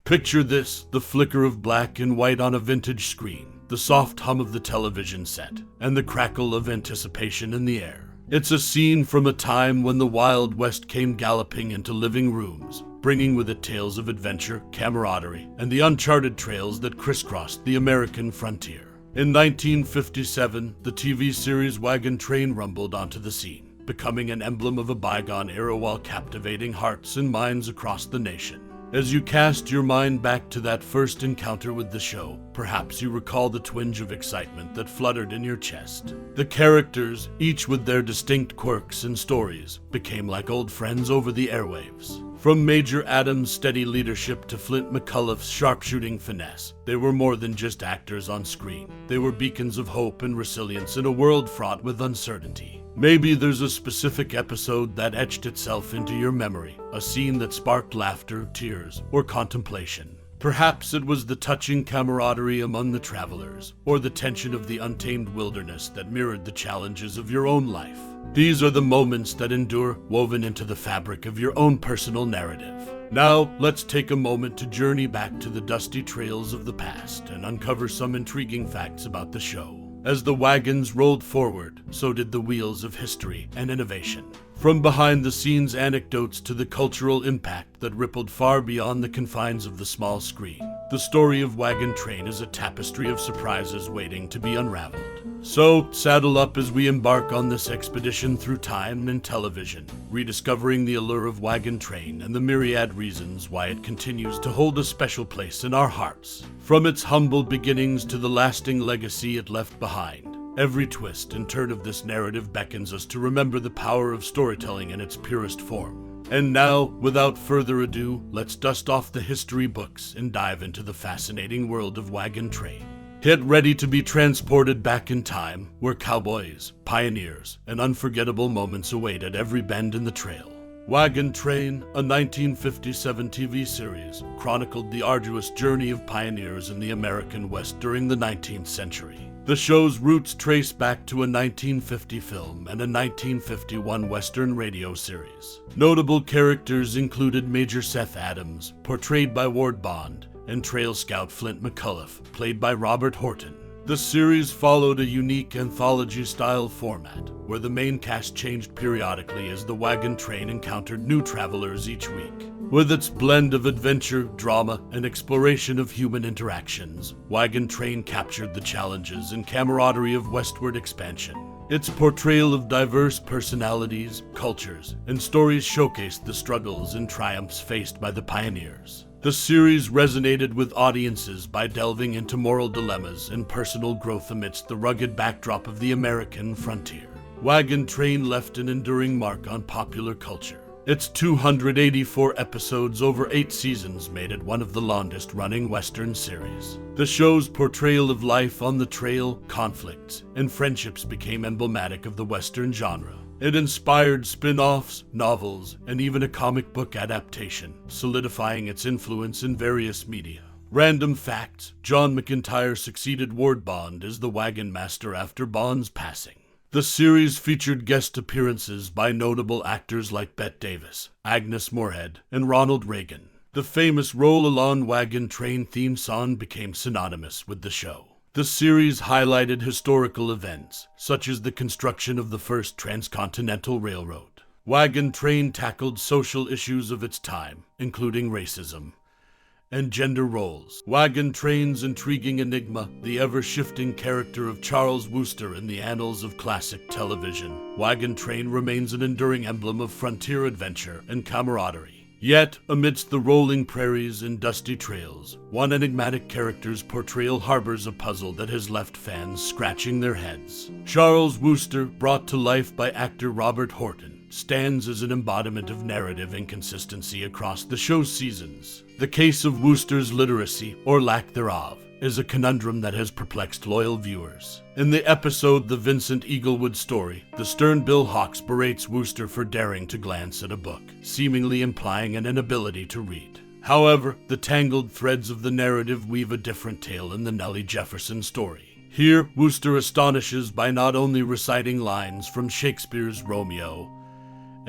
Picture this, the flicker of black and white on a vintage screen, the soft hum of the television set, and the crackle of anticipation in the air. It's a scene from a time when the Wild West came galloping into living rooms, bringing with it tales of adventure, camaraderie, and the uncharted trails that crisscrossed the American frontier. In 1957, the TV series Wagon Train rumbled onto the scene, becoming an emblem of a bygone era while captivating hearts and minds across the nation. As you cast your mind back to that first encounter with the show, perhaps you recall the twinge of excitement that fluttered in your chest. The characters, each with their distinct quirks and stories, became like old friends over the airwaves. From Major Adams' steady leadership to Flint McCullough's sharpshooting finesse, they were more than just actors on screen. They were beacons of hope and resilience in a world fraught with uncertainty. Maybe there's a specific episode that etched itself into your memory, a scene that sparked laughter, tears, or contemplation. Perhaps it was the touching camaraderie among the travelers, or the tension of the untamed wilderness that mirrored the challenges of your own life. These are the moments that endure, woven into the fabric of your own personal narrative. Now, let's take a moment to journey back to the dusty trails of the past and uncover some intriguing facts about the show. As the wagons rolled forward, so did the wheels of history and innovation. From behind-the-scenes anecdotes to the cultural impact that rippled far beyond the confines of the small screen, the story of Wagon Train is a tapestry of surprises waiting to be unraveled. So, saddle up as we embark on this expedition through time and television, rediscovering the allure of Wagon Train and the myriad reasons why it continues to hold a special place in our hearts. From its humble beginnings to the lasting legacy it left behind, every twist and turn of this narrative beckons us to remember the power of storytelling in its purest form. And now, without further ado, let's dust off the history books and dive into the fascinating world of Wagon Train. Get ready to be transported back in time, where cowboys, pioneers, and unforgettable moments await at every bend in the trail. Wagon Train, a 1957 TV series, chronicled the arduous journey of pioneers in the American West during the 19th century. The show's roots trace back to a 1950 film and a 1951 Western radio series. Notable characters included Major Seth Adams, portrayed by Ward Bond, and Trail Scout Flint McCullough, played by Robert Horton. The series followed a unique anthology-style format, where the main cast changed periodically as the Wagon Train encountered new travelers each week. With its blend of adventure, drama, and exploration of human interactions, Wagon Train captured the challenges and camaraderie of westward expansion. Its portrayal of diverse personalities, cultures, and stories showcased the struggles and triumphs faced by the pioneers. The series resonated with audiences by delving into moral dilemmas and personal growth amidst the rugged backdrop of the American frontier. Wagon Train left an enduring mark on popular culture. Its 284 episodes over 8 seasons made it one of the longest-running Western series. The show's portrayal of life on the trail, conflicts, and friendships became emblematic of the Western genre. It inspired spin-offs, novels, and even a comic book adaptation, solidifying its influence in various media. Random facts: John McIntire succeeded Ward Bond as the Wagon Master after Bond's passing. The series featured guest appearances by notable actors like Bette Davis, Agnes Moorehead, and Ronald Reagan. The famous Roll-Along Wagon Train theme song became synonymous with the show. The series highlighted historical events, such as the construction of the first transcontinental railroad. Wagon Train tackled social issues of its time, including racism and gender roles. Wagon Train's intriguing enigma, the ever-shifting character of Charles Wooster in the annals of classic television. Wagon Train remains an enduring emblem of frontier adventure and camaraderie. Yet, amidst the rolling prairies and dusty trails, one enigmatic character's portrayal harbors a puzzle that has left fans scratching their heads. Charles Wooster, brought to life by actor Robert Horton, stands as an embodiment of narrative inconsistency across the show's seasons. The case of Wooster's literacy, or lack thereof, is a conundrum that has perplexed loyal viewers. In the episode The Vincent Eaglewood Story, the stern Bill Hawks berates Wooster for daring to glance at a book, seemingly implying an inability to read. However, the tangled threads of the narrative weave a different tale in the Nellie Jefferson story. Here, Wooster astonishes by not only reciting lines from Shakespeare's Romeo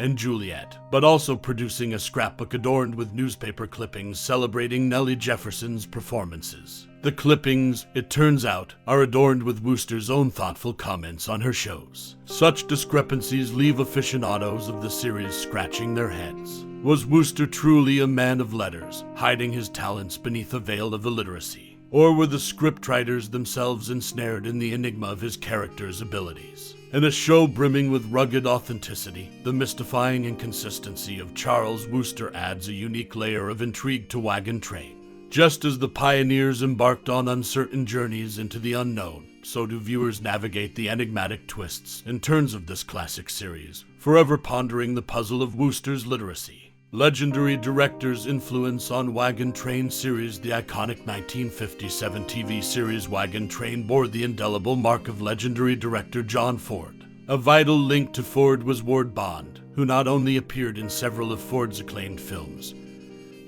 and Juliet, but also producing a scrapbook adorned with newspaper clippings celebrating Nellie Jefferson's performances. The clippings, it turns out, are adorned with Wooster's own thoughtful comments on her shows. Such discrepancies leave aficionados of the series scratching their heads. Was Wooster truly a man of letters, hiding his talents beneath a veil of illiteracy? Or were the scriptwriters themselves ensnared in the enigma of his character's abilities? In a show brimming with rugged authenticity, the mystifying inconsistency of Charles Wooster adds a unique layer of intrigue to Wagon Train. Just as the pioneers embarked on uncertain journeys into the unknown, so do viewers navigate the enigmatic twists and turns of this classic series, forever pondering the puzzle of Wooster's literacy. Legendary director's influence on Wagon Train series. The iconic 1957 TV series Wagon Train bore the indelible mark of legendary director John Ford. A vital link to Ford was Ward Bond, who not only appeared in several of Ford's acclaimed films,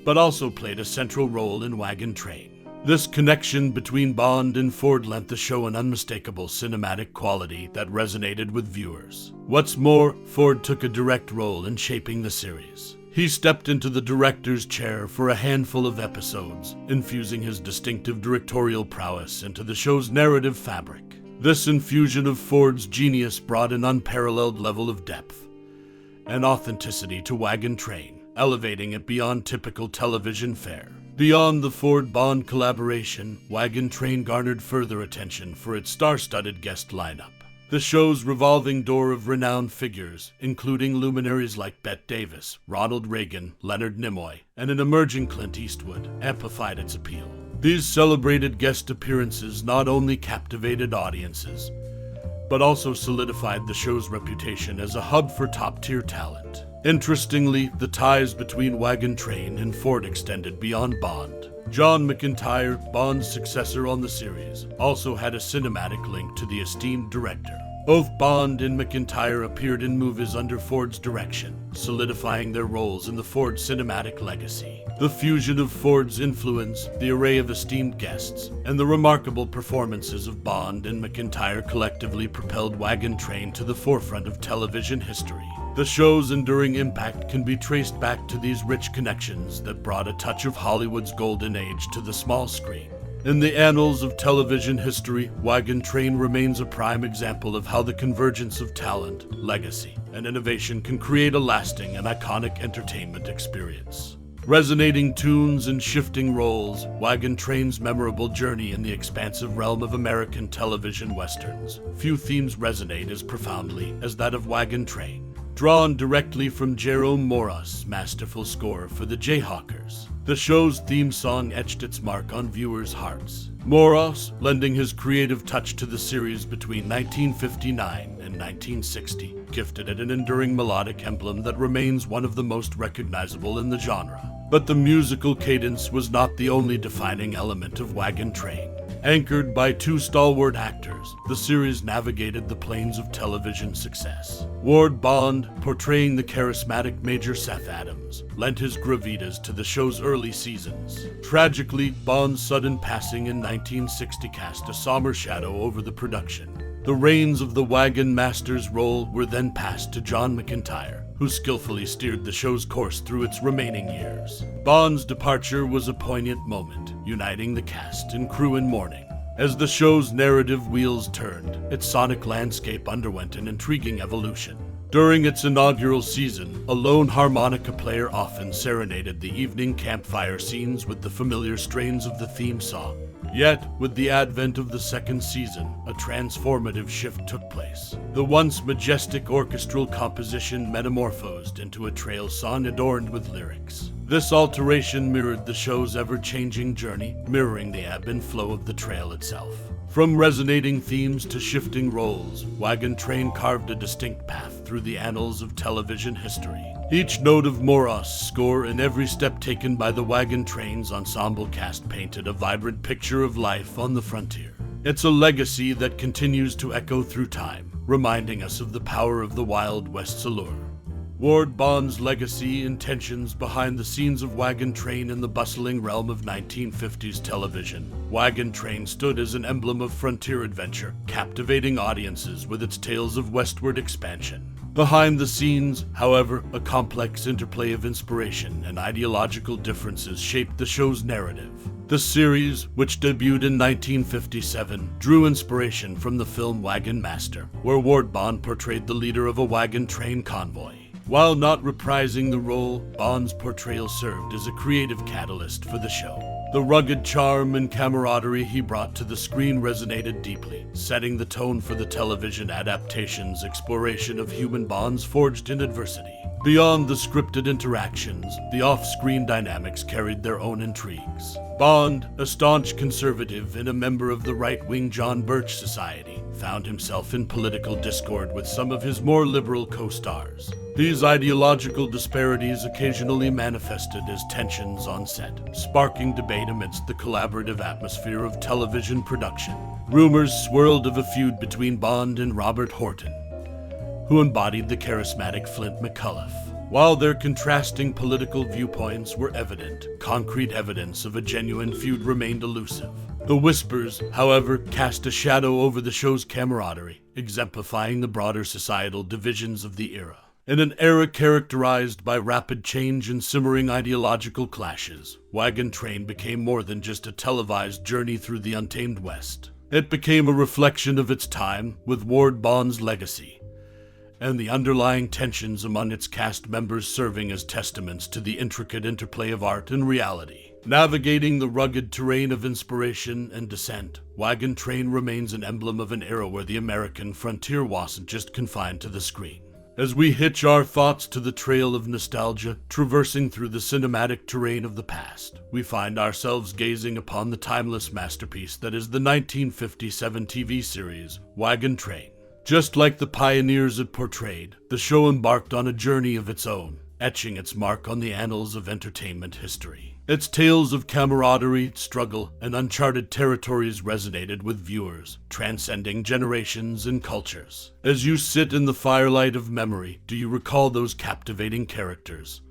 but also played a central role in Wagon Train. This connection between Bond and Ford lent the show an unmistakable cinematic quality that resonated with viewers. What's more, Ford took a direct role in shaping the series. He stepped into the director's chair for a handful of episodes, infusing his distinctive directorial prowess into the show's narrative fabric. This infusion of Ford's genius brought an unparalleled level of depth and authenticity to Wagon Train, elevating it beyond typical television fare. Beyond the Ford-Bond collaboration, Wagon Train garnered further attention for its star-studded guest lineup. The show's revolving door of renowned figures, including luminaries like Bette Davis, Ronald Reagan, Leonard Nimoy, and an emerging Clint Eastwood, amplified its appeal. These celebrated guest appearances not only captivated audiences, but also solidified the show's reputation as a hub for top-tier talent. Interestingly, the ties between Wagon Train and Ford extended beyond Bond. John McIntire, Bond's successor on the series, also had a cinematic link to the esteemed director. Both Bond and McIntire appeared in movies under Ford's direction, solidifying their roles in the Ford cinematic legacy. The fusion of Ford's influence, the array of esteemed guests, and the remarkable performances of Bond and McIntire collectively propelled Wagon Train to the forefront of television history. The show's enduring impact can be traced back to these rich connections that brought a touch of Hollywood's golden age to the small screen. In the annals of television history, Wagon Train remains a prime example of how the convergence of talent, legacy, and innovation can create a lasting and iconic entertainment experience. Resonating tunes and shifting roles, Wagon Train's memorable journey in the expansive realm of American television westerns. Few themes resonate as profoundly as that of Wagon Train. Drawn directly from Jerome Morris' masterful score for the Jayhawkers, the show's theme song etched its mark on viewers' hearts. Morris, lending his creative touch to the series between 1959 and 1960, gifted it an enduring melodic emblem that remains one of the most recognizable in the genre. But the musical cadence was not the only defining element of Wagon Train. Anchored by two stalwart actors, the series navigated the plains of television success. Ward Bond, portraying the charismatic Major Seth Adams, lent his gravitas to the show's early seasons. Tragically, Bond's sudden passing in 1960 cast a somber shadow over the production. The reins of the Wagon Master's role were then passed to John McIntire, who skillfully steered the show's course through its remaining years. Bond's departure was a poignant moment, uniting the cast and crew in mourning. As the show's narrative wheels turned, its sonic landscape underwent an intriguing evolution. During its inaugural season, a lone harmonica player often serenaded the evening campfire scenes with the familiar strains of the theme song. Yet, with the advent of the second season, a transformative shift took place. The once majestic orchestral composition metamorphosed into a trail song adorned with lyrics. This alteration mirrored the show's ever-changing journey, mirroring the ebb and flow of the trail itself. From resonating themes to shifting roles, Wagon Train carved a distinct path through the annals of television history. Each note of Morris' score and every step taken by the Wagon Train's ensemble cast painted a vibrant picture of life on the frontier. It's a legacy that continues to echo through time, reminding us of the power of the Wild West's allure. Ward Bond's legacy and tensions behind the scenes of Wagon Train in the bustling realm of 1950s television. Wagon Train stood as an emblem of frontier adventure, captivating audiences with its tales of westward expansion. Behind the scenes, however, a complex interplay of inspiration and ideological differences shaped the show's narrative. The series, which debuted in 1957, drew inspiration from the film Wagon Master, where Ward Bond portrayed the leader of a wagon train convoy. While not reprising the role, Bond's portrayal served as a creative catalyst for the show. The rugged charm and camaraderie he brought to the screen resonated deeply, setting the tone for the television adaptation's exploration of human bonds forged in adversity. Beyond the scripted interactions, the off-screen dynamics carried their own intrigues. Bond, a staunch conservative and a member of the right-wing John Birch Society, found himself in political discord with some of his more liberal co-stars. These ideological disparities occasionally manifested as tensions on set, sparking debate amidst the collaborative atmosphere of television production. Rumors swirled of a feud between Bond and Robert Horton, who embodied the charismatic Flint McCullough. While their contrasting political viewpoints were evident, concrete evidence of a genuine feud remained elusive. The whispers, however, cast a shadow over the show's camaraderie, exemplifying the broader societal divisions of the era. In an era characterized by rapid change and simmering ideological clashes, Wagon Train became more than just a televised journey through the untamed West. It became a reflection of its time, with Ward Bond's legacy, and the underlying tensions among its cast members serving as testaments to the intricate interplay of art and reality. Navigating the rugged terrain of inspiration and dissent, Wagon Train remains an emblem of an era where the American frontier wasn't just confined to the screen. As we hitch our thoughts to the trail of nostalgia, traversing through the cinematic terrain of the past, we find ourselves gazing upon the timeless masterpiece that is the 1957 TV series, Wagon Train. Just like the pioneers it portrayed, the show embarked on a journey of its own, etching its mark on the annals of entertainment history. Its tales of camaraderie, struggle, and uncharted territories resonated with viewers, transcending generations and cultures. As you sit in the firelight of memory, do you recall those captivating characters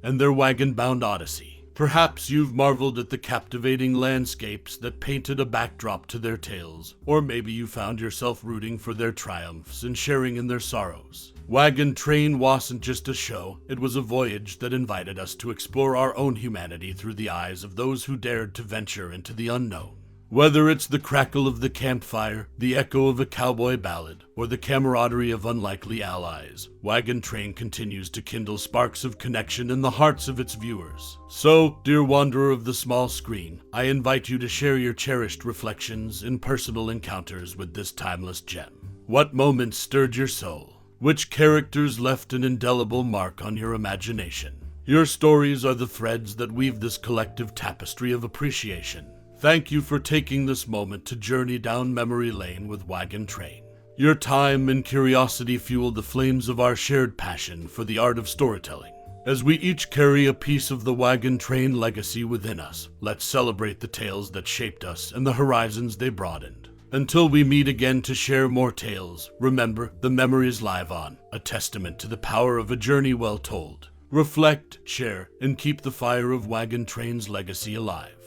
and their wagon-bound odyssey? Perhaps you've marveled at the captivating landscapes that painted a backdrop to their tales, or maybe you found yourself rooting for their triumphs and sharing in their sorrows. Wagon Train wasn't just a show, it was a voyage that invited us to explore our own humanity through the eyes of those who dared to venture into the unknown. Whether it's the crackle of the campfire, the echo of a cowboy ballad, or the camaraderie of unlikely allies, Wagon Train continues to kindle sparks of connection in the hearts of its viewers. So, dear wanderer of the small screen, I invite you to share your cherished reflections and personal encounters with this timeless gem. What moments stirred your soul? Which characters left an indelible mark on your imagination? Your stories are the threads that weave this collective tapestry of appreciation. Thank you for taking this moment to journey down memory lane with Wagon Train. Your time and curiosity fuel the flames of our shared passion for the art of storytelling. As we each carry a piece of the Wagon Train legacy within us, let's celebrate the tales that shaped us and the horizons they broadened. Until we meet again to share more tales, remember, the memories live on, a testament to the power of a journey well told. Reflect, share, and keep the fire of Wagon Train's legacy alive.